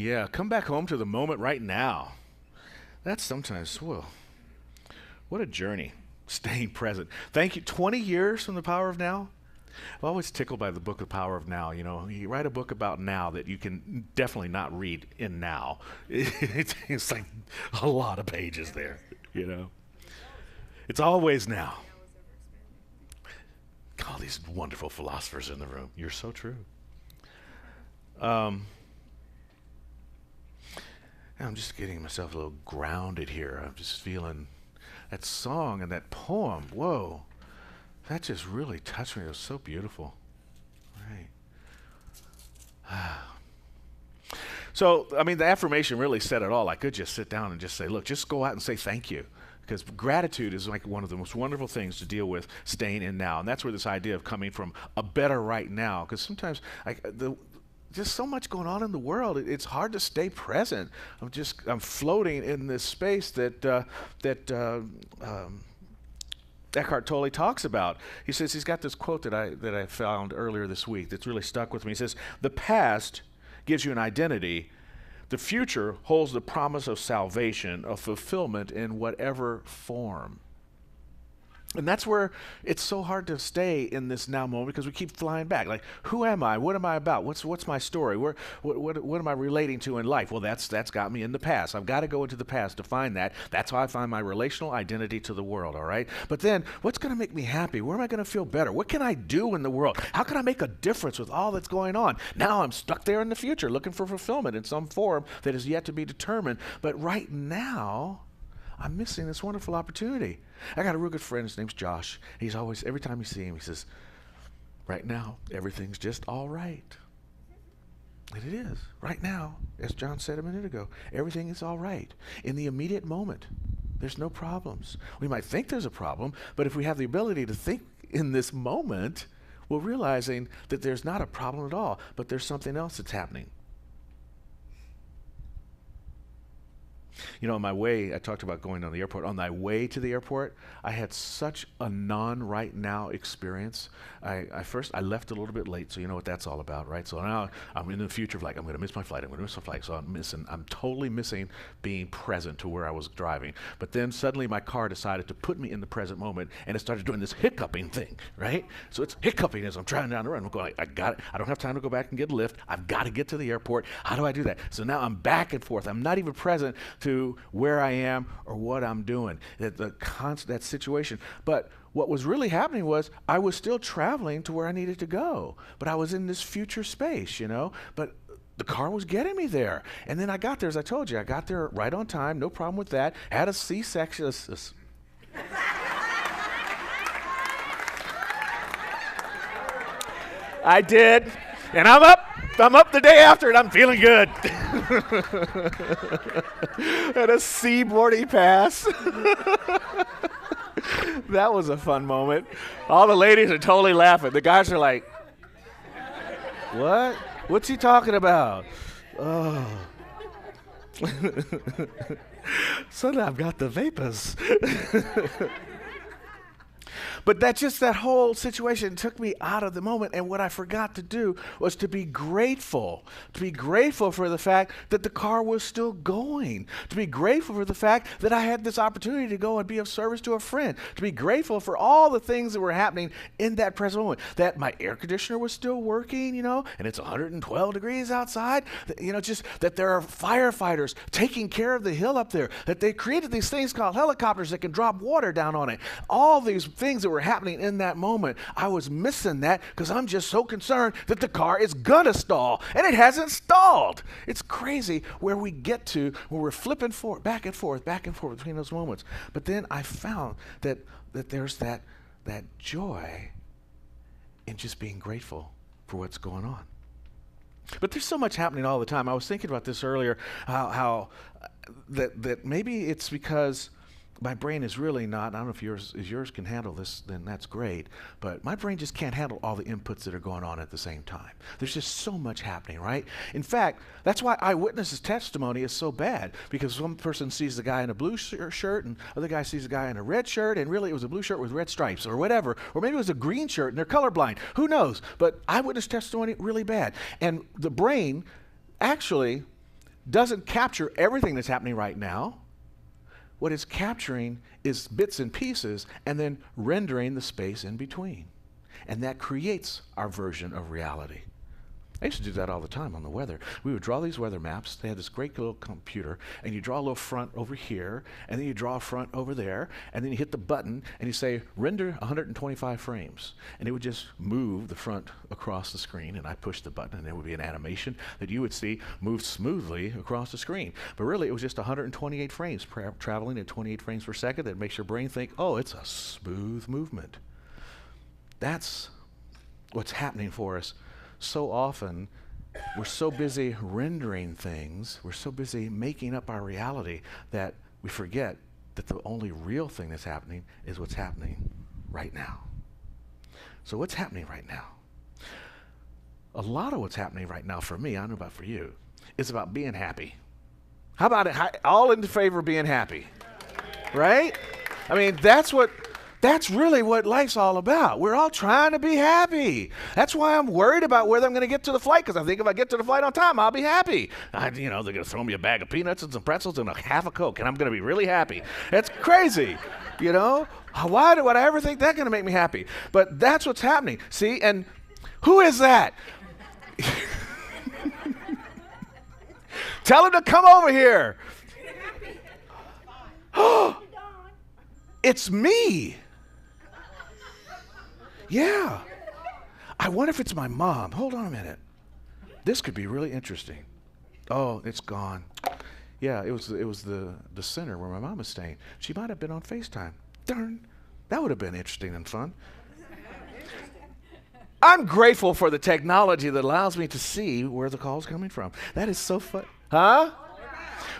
Yeah, come back home to the moment right now. That's sometimes, whoa, what a journey. Staying present. Thank you. 20 years from the power of now? I'm always tickled by the book The Power of Now. You know, you write a book about now that you can definitely not read in now. It's like a lot of pages there, you know. It's always now. All these wonderful philosophers in the room. You're so true. Um, I'm just getting myself a little grounded here. I'm just feeling that song and that poem. Whoa. That just really touched me. It was so beautiful. Right. So, I mean, the affirmation really said it all. I could just sit down and just say, look, just go out and say thank you. Because gratitude is like one of the most wonderful things to deal with staying in now. And that's where this idea of coming from a better right now. Because sometimes just so much going on in the world. It's hard to stay present. I'm floating in this space that Eckhart Tolle talks about. He says he's got this quote that I found earlier this week that's really stuck with me. He says, "The past gives you an identity. The future holds the promise of salvation, of fulfillment in whatever form." And that's where it's so hard to stay in this now moment because we keep flying back. Like, who am I? What am I about? What's my story? What am I relating to in life? Well, that's got me in the past. I've got to go into the past to find that. That's how I find my relational identity to the world, all right? But then, what's going to make me happy? Where am I going to feel better? What can I do in the world? How can I make a difference with all that's going on? Now I'm stuck there in the future looking for fulfillment in some form that is yet to be determined. But right now, I'm missing this wonderful opportunity. I got a real good friend, his name's Josh. He's always, every time you see him, he says, right now, everything's just all right. And it is. Right now, as John said a minute ago, everything is all right. In the immediate moment, there's no problems. We might think there's a problem, but if we have the ability to think in this moment, we're realizing that there's not a problem at all, but there's something else that's happening. You know, on my way, I talked about going to the airport. On my way to the airport, I had such a non-right now experience. I left a little bit late, so you know what that's all about, right? So now I'm in the future of like, I'm going to miss my flight. So I'm totally missing being present to where I was driving. But then suddenly my car decided to put me in the present moment, and it started doing this hiccuping thing, right? So it's hiccuping as I'm driving down the road. I'm going, I got it. I don't have time to go back and get a lift. I've got to get to the airport. How do I do that? So now I'm back and forth. I'm not even present to where I am or what I'm doing, that situation. But what was really happening was I was still traveling to where I needed to go, but I was in this future space, you know, but the car was getting me there. And then I got there, as I told you, I got there right on time, no problem with that, had a C-section. I did, and I'm up the day after, and I'm feeling good. Had a C boarding pass. That was a fun moment. All the ladies are totally laughing. The guys are like, what? What's he talking about? Oh. Suddenly I've got the vapors. But that whole situation took me out of the moment. And what I forgot to do was to be grateful for the fact that the car was still going, to be grateful for the fact that I had this opportunity to go and be of service to a friend, to be grateful for all the things that were happening in that present moment, that my air conditioner was still working, you know, and it's 112 degrees outside, you know, just that there are firefighters taking care of the hill up there, that they created these things called helicopters that can drop water down on it. All these things that were happening in that moment, I was missing that because I'm just so concerned that the car is gonna stall, and it hasn't stalled. It's crazy where we get to where we're flipping back and forth between those moments. But then I found that there's that joy in just being grateful for what's going on. But there's so much happening all the time. I was thinking about this earlier, how that maybe it's because my brain is really not, I don't know if yours can handle this, then that's great, but my brain just can't handle all the inputs that are going on at the same time. There's just so much happening, right? In fact, that's why eyewitnesses' testimony is so bad, because one person sees the guy in a blue shirt and other guy sees a guy in a red shirt, and really it was a blue shirt with red stripes or whatever, or maybe it was a green shirt and they're colorblind. Who knows? But eyewitness testimony, really bad. And the brain actually doesn't capture everything that's happening right now. What it's capturing is bits and pieces and then rendering the space in between. And that creates our version of reality. I used to do that all the time on the weather. We would draw these weather maps. They had this great little computer, and you draw a little front over here, and then you draw a front over there, and then you hit the button, and you say, render 125 frames. And it would just move the front across the screen, and I pushed the button, and there would be an animation that you would see move smoothly across the screen. But really, it was just 128 frames, traveling at 28 frames per second. That makes your brain think, oh, it's a smooth movement. That's what's happening for us. So often, we're so busy rendering things, we're so busy making up our reality that we forget that the only real thing that's happening is what's happening right now. So what's happening right now? A lot of what's happening right now for me, I don't know about for you, is about being happy. How about it? All in favor of being happy, right? I mean, that's really what life's all about. We're all trying to be happy. That's why I'm worried about whether I'm going to get to the flight, because I think if I get to the flight on time, I'll be happy. They're going to throw me a bag of peanuts and some pretzels and a half a Coke, and I'm going to be really happy. That's crazy, Why would I ever think that's going to make me happy? But that's what's happening. See, and who is that? Tell him to come over here. It's me. Yeah. I wonder if it's my mom. Hold on a minute. This could be really interesting. Oh, it's gone. Yeah, it was the center where my mom was staying. She might have been on FaceTime. Darn. That would have been interesting and fun. I'm grateful for the technology that allows me to see where the call's coming from. That is so fun. Huh?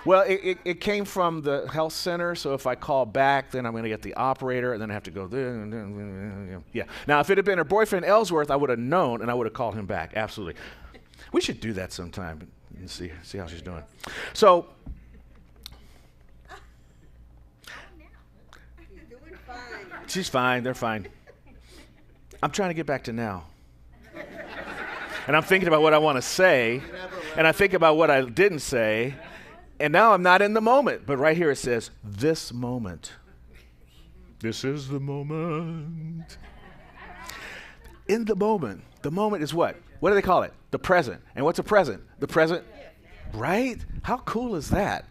Well, it came from the health center, so if I call back, then I'm going to get the operator, and then I have to go there. Yeah. Now, if it had been her boyfriend Ellsworth, I would have known, and I would have called him back. Absolutely. We should do that sometime and see how she's doing. So, she's fine. They're fine. I'm trying to get back to now. And I'm thinking about what I want to say, and I think about what I didn't say. And now I'm not in the moment, but right here it says, this moment. This is the moment. In the moment is what? What do they call it? The present. And what's a present? The present, right? How cool is that?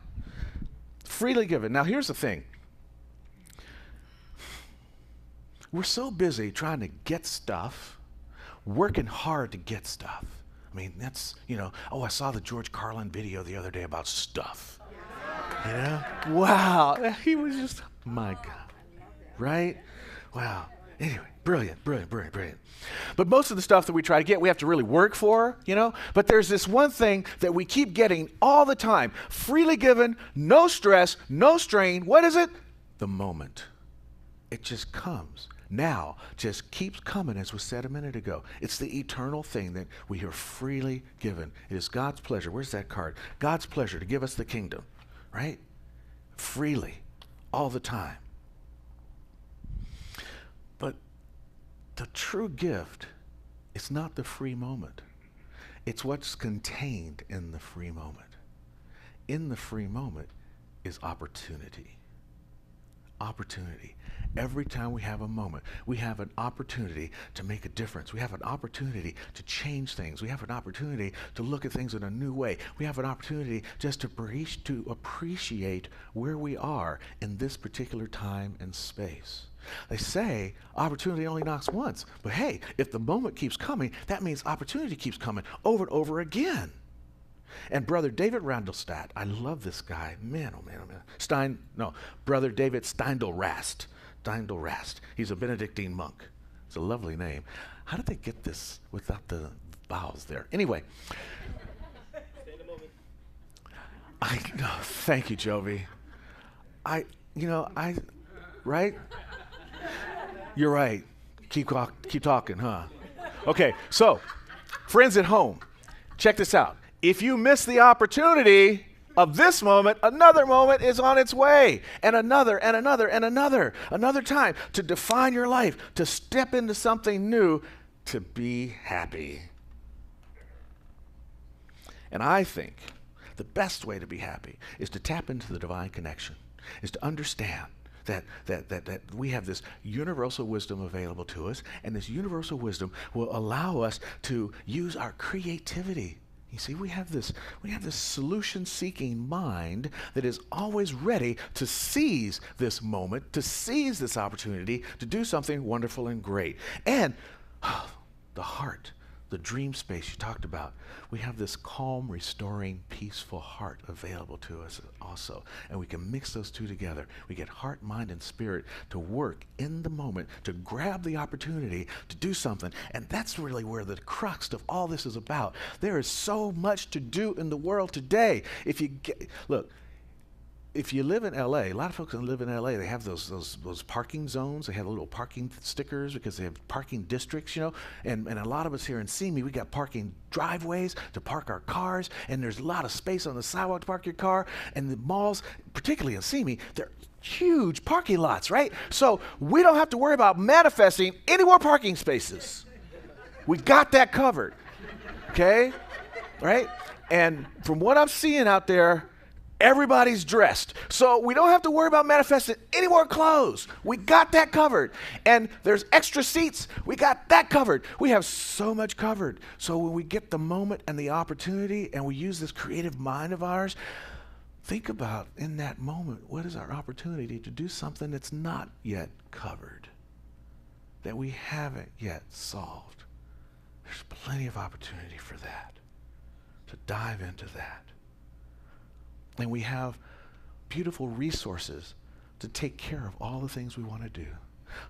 Freely given. Now here's the thing. We're so busy trying to get stuff, working hard to get stuff. I mean, that's, I saw the George Carlin video the other day about stuff. Wow. He was just, my God. Right? Wow. Anyway, brilliant. But most of the stuff that we try to get, we have to really work for, But there's this one thing that we keep getting all the time. Freely given, no stress, no strain. What is it? The moment. It just comes. Now just keeps coming, as was said a minute ago. It's the eternal thing that we are freely given. It is God's pleasure. Where's that card? God's pleasure to give us the kingdom, right? Freely, all the time. But the true gift is not the free moment. It's what's contained in the free moment. In the free moment is opportunity. Opportunity. Every time we have a moment, we have an opportunity to make a difference. We have an opportunity to change things. We have an opportunity to look at things in a new way. We have an opportunity just to appreciate where we are in this particular time and space. They say opportunity only knocks once, but hey, if the moment keeps coming, that means opportunity keeps coming over and over again. And Brother David Randallstadt, I love this guy. Man, oh man. Brother David Steindl-Rast. He's a Benedictine monk. It's a lovely name. How did they get this without the vowels there? Anyway. Thank you, Jovi. Right? You're right. Keep talking, huh? Okay, so, friends at home, check this out. If you miss the opportunity of this moment, another moment is on its way, and another, and another, and another time to define your life, to step into something new, to be happy. And I think The best way to be happy is to tap into the divine connection, is to understand that we have this universal wisdom available to us, and this universal wisdom will allow us to use our creativity. You see, we have this solution-seeking mind that is always ready to seize this moment, to seize this opportunity to do something wonderful and great. And the heart, the dream space you talked about, we have this calm, restoring, peaceful heart available to us also. And we can mix those two together. We get heart, mind, and spirit to work in the moment, to grab the opportunity to do something. And that's really where the crux of all this is about. There is so much to do in the world today. If you live in LA, a lot of folks that live in LA, they have those parking zones. They have little parking stickers because they have parking districts, you know. And a lot of us here in Simi, we got parking driveways to park our cars, and there's a lot of space on the sidewalk to park your car. And the malls, particularly in Simi, they're huge parking lots, right? So we don't have to worry about manifesting any more parking spaces. We got that covered, okay? Right? And from what I'm seeing out there, everybody's dressed. So we don't have to worry about manifesting any more clothes. We got that covered. And there's extra seats. We got that covered. We have so much covered. So when we get the moment and the opportunity and we use this creative mind of ours, think about in that moment, what is our opportunity to do something that's not yet covered, that we haven't yet solved? There's plenty of opportunity for that, to dive into that. And we have beautiful resources to take care of all the things we want to do.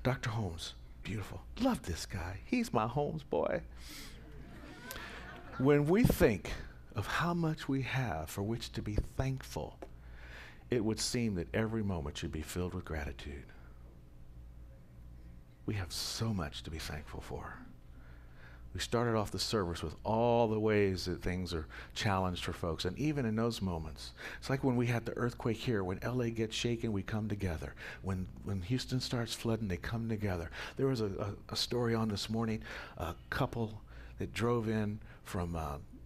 Dr. Holmes, beautiful. Love this guy. He's my Holmes boy. When we think of how much we have for which to be thankful, it would seem that every moment should be filled with gratitude. We have so much to be thankful for. We started off the service with all the ways that things are challenged for folks. And even in those moments, it's like when we had the earthquake here, when LA gets shaken, we come together. When Houston starts flooding, they come together. There was a story on this morning, a couple that drove in from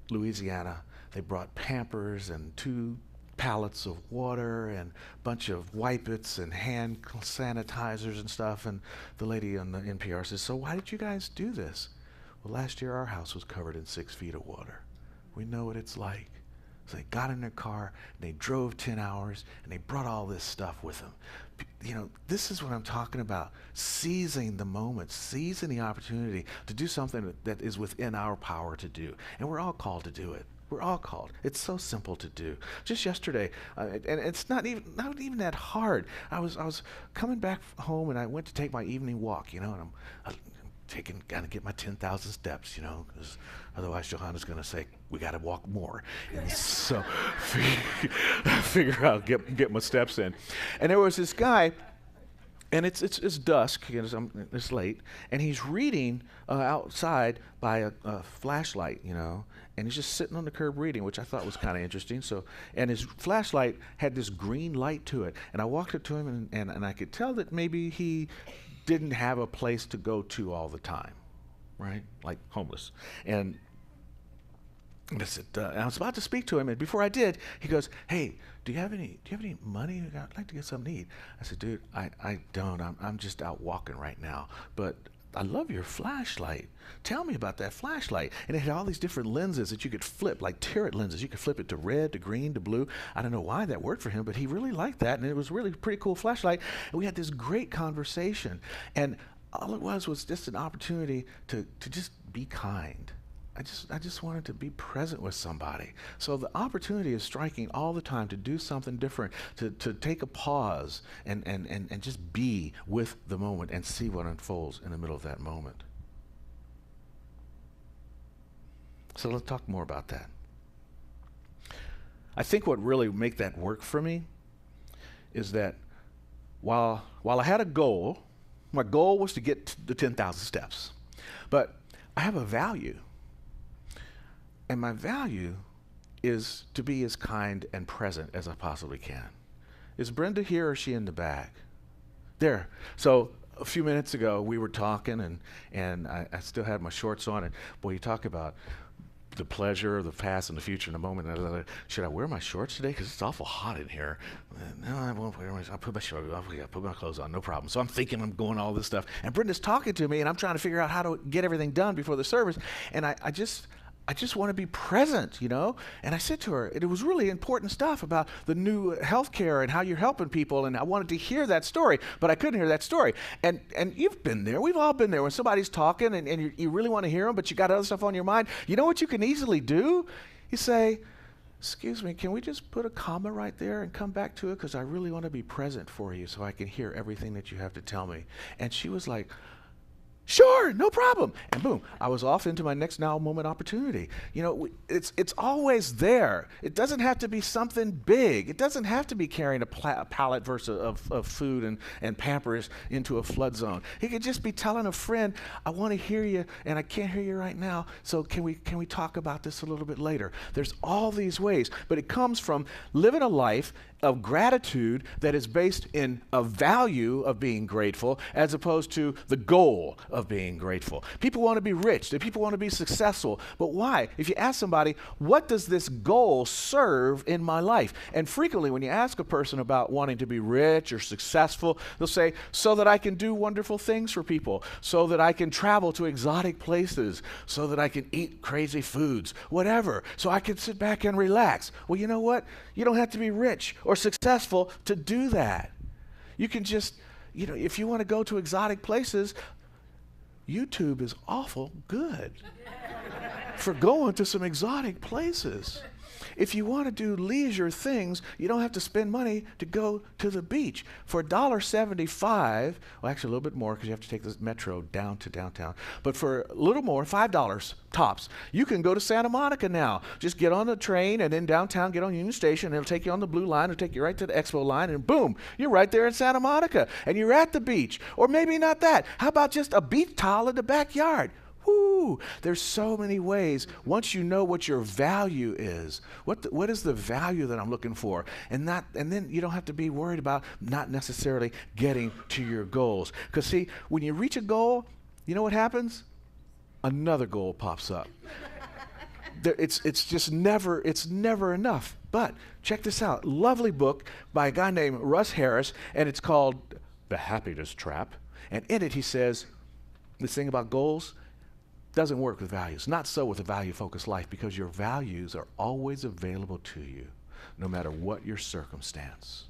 Louisiana. They brought Pampers and 2 pallets of water and a bunch of wipe-its and hand sanitizers and stuff. And the lady on the NPR says, "So why did you guys do this?" "Well, last year our house was covered in 6 feet of water. We know what it's like." So they got in their car, and they drove 10 hours, and they brought all this stuff with them. You know, this is what I'm talking about. Seizing the moment, seizing the opportunity to do something that is within our power to do. And we're all called to do it. We're all called. It's so simple to do. Just yesterday, and it's not even that hard. I was coming back home, and I went to take my evening walk, you know, and I'm gotta get my 10,000 steps, you know, because otherwise Johanna's going to say, we got to walk more. And so figure out, get my steps in. And there was this guy, and it's dusk, it's late, and he's reading outside by a flashlight, you know, and he's just sitting on the curb reading, which I thought was kind of interesting. So, and his flashlight had this green light to it, and I walked up to him, and I could tell that maybe he didn't have a place to go to all the time, right? Like homeless. And I said, I was about to speak to him, and before I did, he goes, "Hey, do you have any money? I'd like to get something to eat." I said, "Dude, I don't. I'm just out walking right now, but I love your flashlight. Tell me about that flashlight." And it had all these different lenses that you could flip, like turret lenses. You could flip it to red, to green, to blue. I don't know why that worked for him, but he really liked that, and it was really a pretty cool flashlight. And we had this great conversation. And all it was just an opportunity to just be kind. I just wanted to be present with somebody. So the opportunity is striking all the time to do something different, to take a pause and just be with the moment and see what unfolds in the middle of that moment. So let's talk more about that. I think what really make that work for me is that while I had a goal, my goal was to get to the 10,000 steps, but I have a value. And my value is to be as kind and present as I possibly can. Is Brenda here or is she in the back? There. So a few minutes ago we were talking, and I still had my shorts on, and boy, you talk about the pleasure of the past and the future in a moment. Should I wear my shorts today? Because it's awful hot in here. No, I won't wear my. I'll put my shorts. I'll put my clothes on. No problem. So I'm thinking I'm going all this stuff, and Brenda's talking to me, and I'm trying to figure out how to get everything done before the service, and I just want to be present, you know? And I said to her, it was really important stuff about the new healthcare and how you're helping people, and I wanted to hear that story, but I couldn't hear that story. And you've been there. We've all been there. When somebody's talking and you really want to hear them, but you got other stuff on your mind, you know what you can easily do? You say, excuse me, can we just put a comma right there and come back to it? Because I really want to be present for you so I can hear everything that you have to tell me. And she was like, sure, no problem. And boom, I was off into my next now moment opportunity. You know, it's always there. It doesn't have to be something big. It doesn't have to be carrying a pallet of food and Pampers into a flood zone. It could just be telling a friend, I want to hear you and I can't hear you right now, so can we talk about this a little bit later? There's all these ways, but it comes from living a life of gratitude that is based in a value of being grateful as opposed to the goal of being grateful. People want to be rich. People want to be successful. But why? If you ask somebody, what does this goal serve in my life? And frequently when you ask a person about wanting to be rich or successful, they'll say, so that I can do wonderful things for people, so that I can travel to exotic places, so that I can eat crazy foods, whatever, so I can sit back and relax. Well, you know what? You don't have to be rich or successful to do that. You can just, you know, if you want to go to exotic places, YouTube is awful good for going to some exotic places. If you want to do leisure things, you don't have to spend money to go to the beach. For $1.75, well, actually a little bit more because you have to take the metro down to downtown. But for a little more, $5 tops, you can go to Santa Monica now. Just get on the train and then downtown, get on Union Station, and it'll take you on the blue line, it'll take you right to the Expo line, and boom, you're right there in Santa Monica, and you're at the beach. Or maybe not that. How about just a beach towel in the backyard? Woo! There's so many ways. Once you know what your value is, what is the value that I'm looking for, and then you don't have to be worried about not necessarily getting to your goals. Because see, when you reach a goal, you know what happens? Another goal pops up. It's just never enough. But check this out. Lovely book by a guy named Russ Harris, and it's called The Happiness Trap. And in it he says this thing about goals doesn't work with values. Not so with a value-focused life, because your values are always available to you, no matter what your circumstance.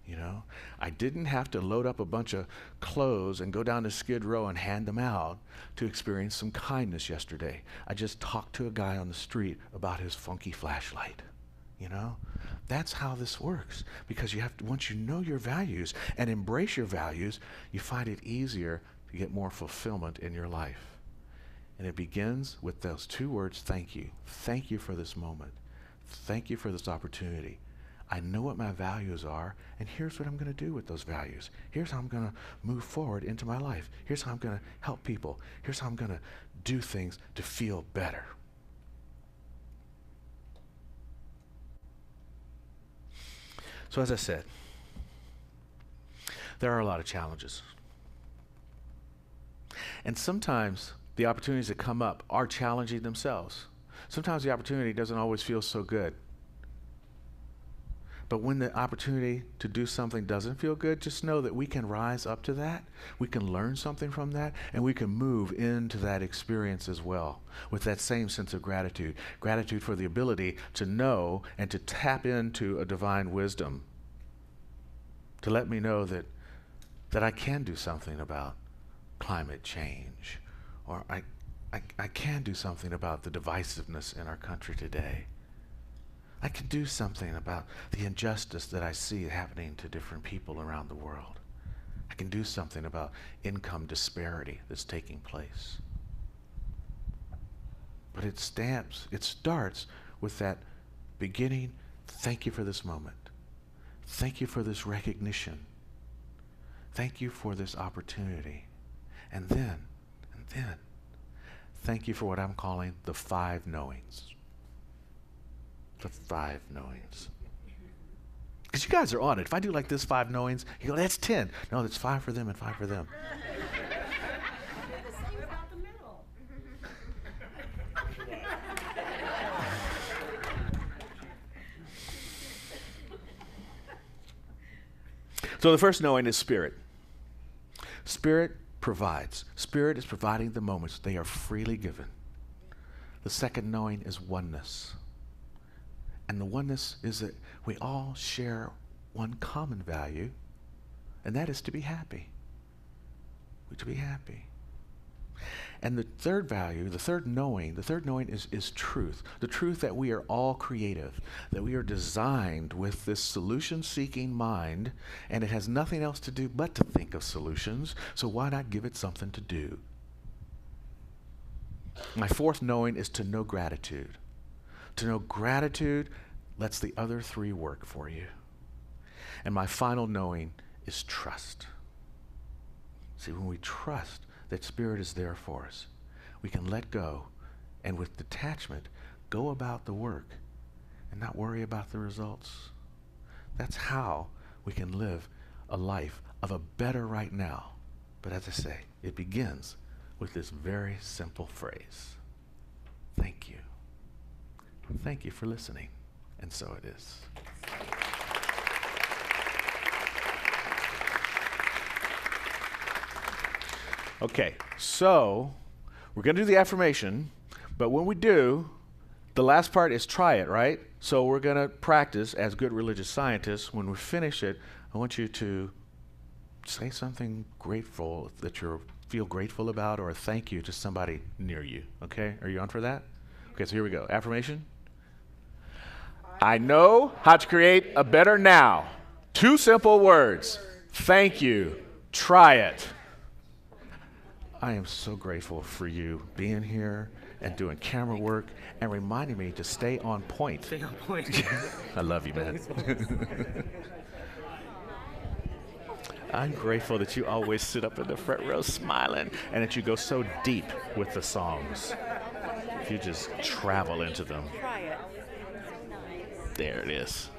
You know, I didn't have to load up a bunch of clothes and go down to Skid Row and hand them out to experience some kindness yesterday. I just talked to a guy on the street about his funky flashlight. You know, that's how this works, because you have to, once you know your values and embrace your values, you find it easier to get more fulfillment in your life. And it begins with those two words, thank you. Thank you for this moment. Thank you for this opportunity. I know what my values are, and here's what I'm going to do with those values. Here's how I'm going to move forward into my life. Here's how I'm going to help people. Here's how I'm going to do things to feel better. So as I said, there are a lot of challenges. And sometimes the opportunities that come up are challenging themselves. Sometimes the opportunity doesn't always feel so good. But when the opportunity to do something doesn't feel good, just know that we can rise up to that, we can learn something from that, and we can move into that experience as well with that same sense of gratitude. Gratitude for the ability to know and to tap into a divine wisdom, to let me know that I can do something about climate change, or I can do something about the divisiveness in our country today. I can do something about the injustice that I see happening to different people around the world. I can do something about income disparity that's taking place. But it starts with that beginning, thank you for this moment. Thank you for this recognition. Thank you for this opportunity. And then, thank you for what I'm calling the 5 knowings. The 5 knowings. Because you guys are on it. If I do like this 5 knowings, you go, that's 10. No, that's 5 for them and 5 for them. So the first knowing is spirit. Spirit provides. Spirit is providing the moments. They are freely given. The second knowing is oneness. And the oneness is that we all share one common value, and that is to be happy. To be happy. And the third value, the third knowing is truth. The truth that we are all creative, that we are designed with this solution-seeking mind, and it has nothing else to do but to think of solutions, so why not give it something to do? My fourth knowing is to know gratitude. To know gratitude lets the other three work for you. And my final knowing is trust. See, when we trust that Spirit is there for us, we can let go and with detachment go about the work and not worry about the results. That's how we can live a life of a better right now. But as I say, it begins with this very simple phrase. Thank you. Thank you for listening. And so it is. Okay, so we're going to do the affirmation, but when we do, the last part is try it, right? So we're going to practice as good religious scientists. When we finish it, I want you to say something grateful that you feel grateful about, or a thank you to somebody near you, okay? Are you on for that? Okay, so here we go. Affirmation. I know how to create a better now. 2 simple words. Thank you. Try it. I am so grateful for you being here and doing camera work and reminding me to stay on point. Stay on point. I love you, man. I'm grateful that you always sit up in the front row smiling and that you go so deep with the songs. You just travel into them. Try it. There it is.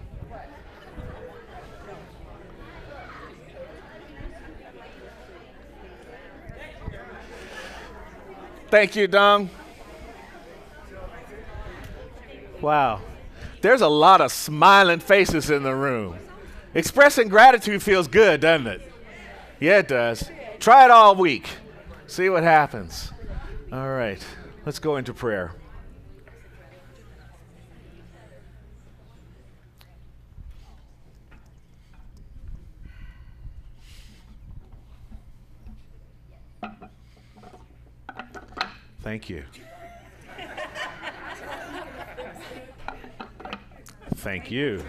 Thank you, Dong. Wow. There's a lot of smiling faces in the room. Expressing gratitude feels good, doesn't it? Yeah, it does. Try it all week. See what happens. All right. Let's go into prayer. Thank you. Thank you.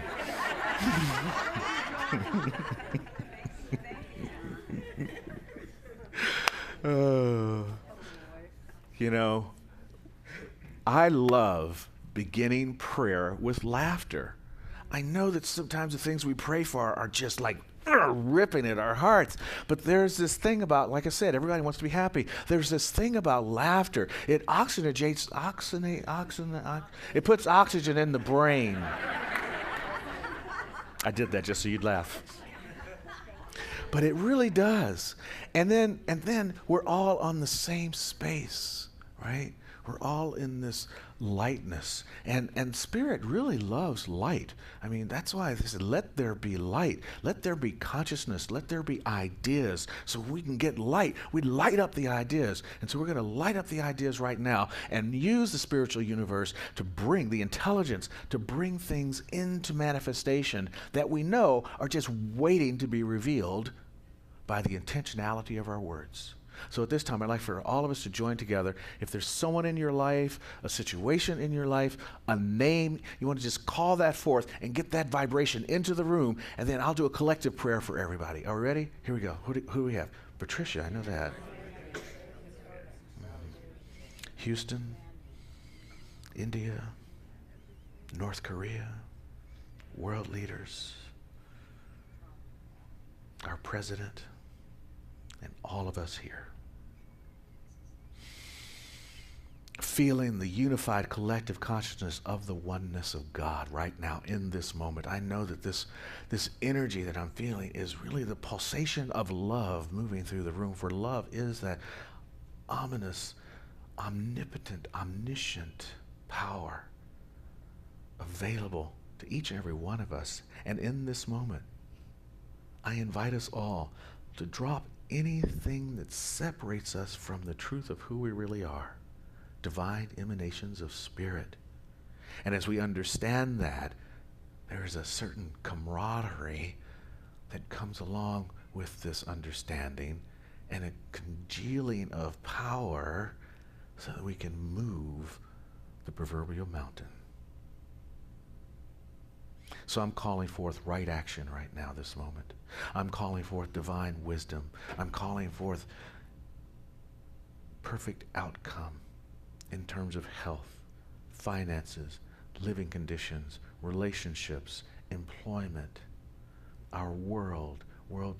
You know, I love beginning prayer with laughter. I know that sometimes the things we pray for are just like ripping at our hearts. But there's this thing about, like I said, everybody wants to be happy. There's this thing about laughter. It it puts oxygen in the brain. I did that just so you'd laugh. But it really does. And then we're all on the same space, right? We're all in this lightness. And Spirit really loves light. I mean, that's why they said, let there be light. Let there be consciousness. Let there be ideas. So we can get light. We light up the ideas. And so we're going to light up the ideas right now and use the spiritual universe to bring the intelligence, to bring things into manifestation that we know are just waiting to be revealed by the intentionality of our words. So at this time, I'd like for all of us to join together. If there's someone in your life, a situation in your life, a name, you want to just call that forth and get that vibration into the room, and then I'll do a collective prayer for everybody. Are we ready? Here we go. Who do we have? Patricia, I know that. Houston, India, North Korea, world leaders, our president, and all of us here. Feeling the unified collective consciousness of the oneness of God right now in this moment. I know that this energy that I'm feeling is really the pulsation of love moving through the room, for love is that ominous, omnipotent, omniscient power available to each and every one of us. And in this moment, I invite us all to drop anything that separates us from the truth of who we really are, divine emanations of spirit. And as we understand that, there is a certain camaraderie that comes along with this understanding, and a congealing of power so that we can move the proverbial mountain. So I'm calling forth right action right now, this moment. I'm calling forth divine wisdom. I'm calling forth perfect outcome in terms of health, finances, living conditions, relationships, employment, our world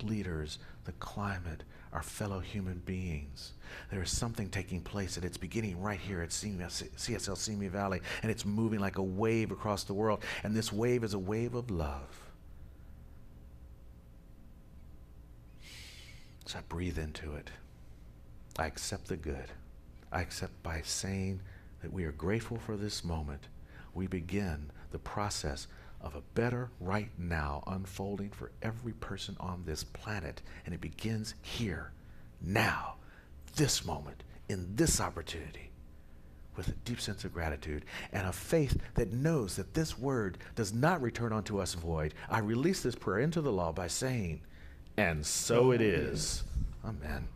leaders, the climate, our fellow human beings. There is something taking place, and it's beginning right here at CSL Simi Valley, and it's moving like a wave across the world, and this wave is a wave of love. So I breathe into it. I accept the good. I accept by saying that we are grateful for this moment. We begin the process of a better right now unfolding for every person on this planet. And it begins here, now, this moment, in this opportunity, with a deep sense of gratitude and a faith that knows that this word does not return unto us void. I release this prayer into the law by saying, and so it is. Amen.